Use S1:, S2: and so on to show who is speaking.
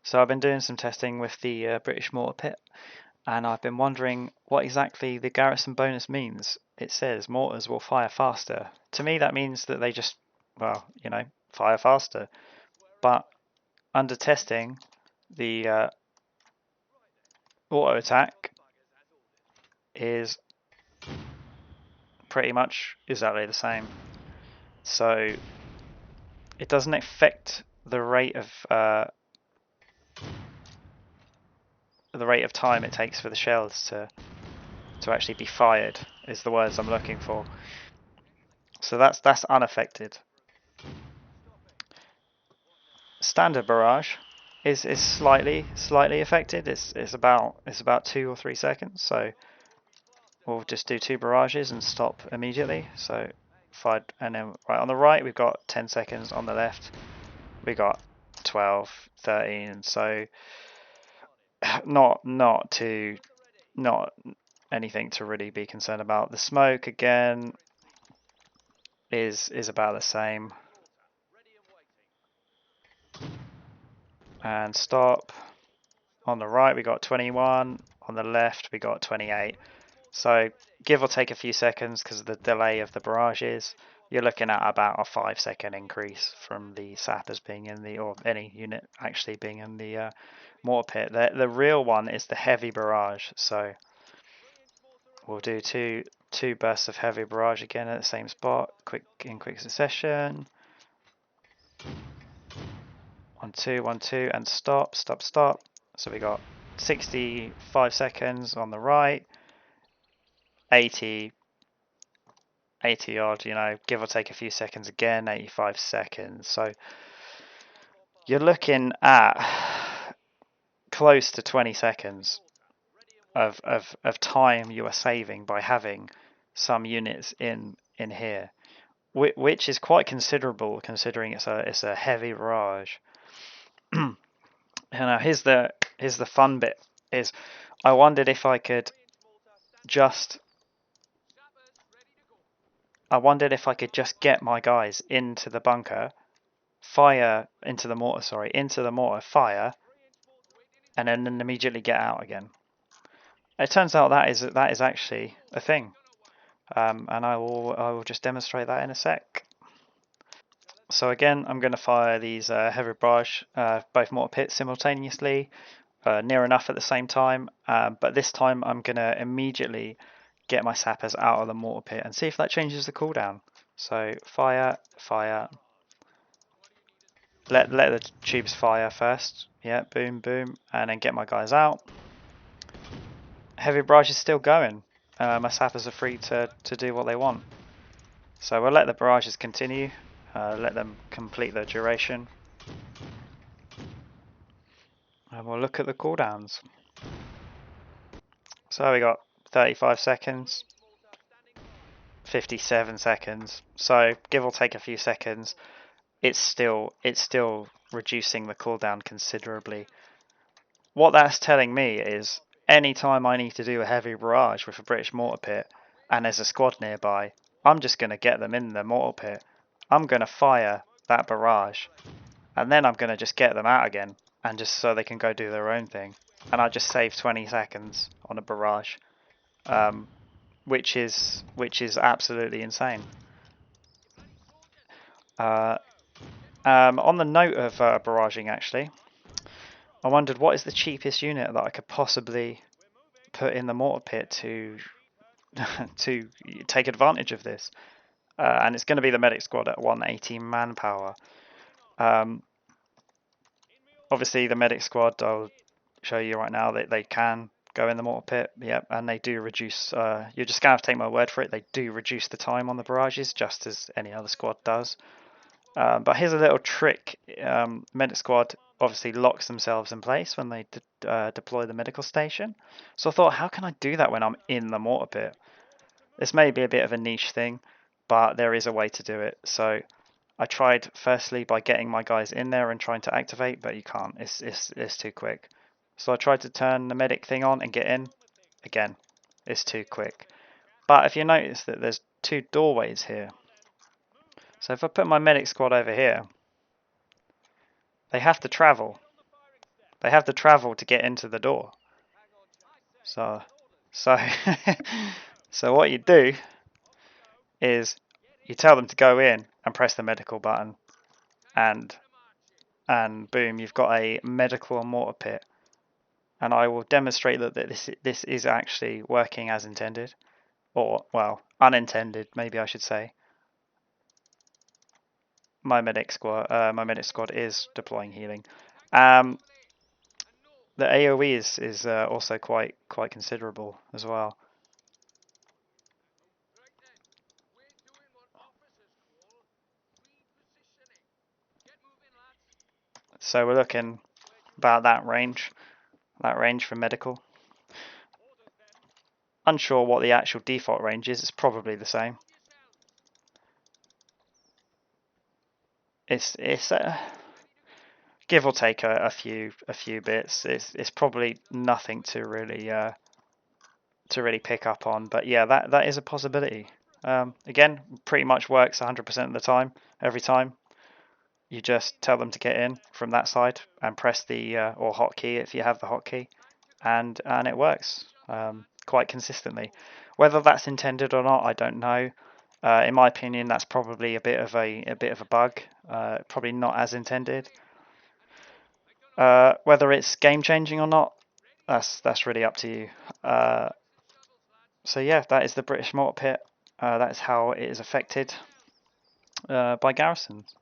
S1: So I've been doing some testing with the British mortar pit, and I've been wondering what exactly the garrison bonus means. It says mortars will fire faster. To me that means that they just, well, fire faster. But under testing, the auto attack is pretty much exactly the same. So it doesn't affect the rate of time it takes for the shells to actually be fired, is the words I'm looking for. So that's unaffected. Standard barrage is slightly affected. It's about 2 or 3 seconds. So we'll just do 2 barrages and stop immediately. So fired, and then right on the right we've got 10 seconds. On the left we got 12, 13. So not anything to really be concerned about. The smoke again is about the same. And stop. On the right we got 21, on the left we got 28. So give or take a few seconds because of the delay of the barrages, you're looking at about a 5-second increase from the sappers being in the, or any unit actually being in the mortar pit. The real one is the heavy barrage. So we'll do two bursts of heavy barrage again at the same spot, in quick succession. 1, 2, 1, 2, and stop. So we got 65 seconds on the right, 80 odd, give or take a few seconds again, 85 seconds. So you're looking at close to 20 seconds of time you are saving by having some units in here, which is quite considerable considering it's a heavy barrage. Now here's the fun bit, is I wondered if I could just get my guys into the bunker, fire into the mortar, fire, and then immediately get out again. It turns out that is actually a thing, and I will just demonstrate that in a sec. So again, I'm going to fire these heavy barrage, both mortar pits simultaneously, near enough at the same time, but this time I'm going to immediately get my sappers out of the mortar pit and see if that changes the cooldown. So fire, let the tubes fire first, yeah, boom, boom, and then get my guys out. Heavy barrage is still going. My sappers are free to do what they want. So we'll let the barrages continue, let them complete their duration. And we'll look at the cooldowns. So we got 35 seconds, 57 seconds. So give or take a few seconds, it's still reducing the cooldown considerably. What that's telling me is anytime I need to do a heavy barrage with a British mortar pit and there's a squad nearby, I'm just going to get them in the mortar pit. I'm going to fire that barrage and then I'm going to just get them out again, and just so they can go do their own thing. And I just save 20 seconds on a barrage, which is absolutely insane. On the note of barraging, actually, I wondered what is the cheapest unit that I could possibly put in the mortar pit to to take advantage of this, and it's going to be the medic squad at 180 manpower. Obviously the medic squad, I'll show you right now, that they can go in the mortar pit, yep, and they do reduce, you're just going to have to take my word for it, they do reduce the time on the barrages just as any other squad does. But here's a little trick. Medic squad obviously locks themselves in place when they deploy the medical station. So I thought, how can I do that when I'm in the mortar pit? This may be a bit of a niche thing, but there is a way to do it. So I tried firstly by getting my guys in there and trying to activate, but you can't. It's too quick. So I tried to turn the medic thing on and get in. Again, it's too quick. But if you notice that there's 2 doorways here. So if I put my medic squad over here, they have to travel. They have to travel to get into the door. So, so, so what you do is you tell them to go in and press the medical button, and boom, you've got a medical and mortar pit. And I will demonstrate that this is actually working as intended, or well, unintended, maybe I should say. My medic squad is deploying healing. The AOE is also quite considerable as well. So we're looking about that range for medical. Unsure what the actual default range is. It's probably the same. It's give or take a few bits. It's probably nothing to really pick up on. But yeah, that is a possibility. Again, pretty much works 100% of the time, every time. You just tell them to get in from that side and press the or hotkey if you have the hotkey, and it works quite consistently. Whether that's intended or not, I don't know. In my opinion, that's probably a bit of a bug. Probably not as intended. Whether it's game changing or not, that's really up to you. So yeah, that is the British mortar pit. That is how it is affected by garrisons.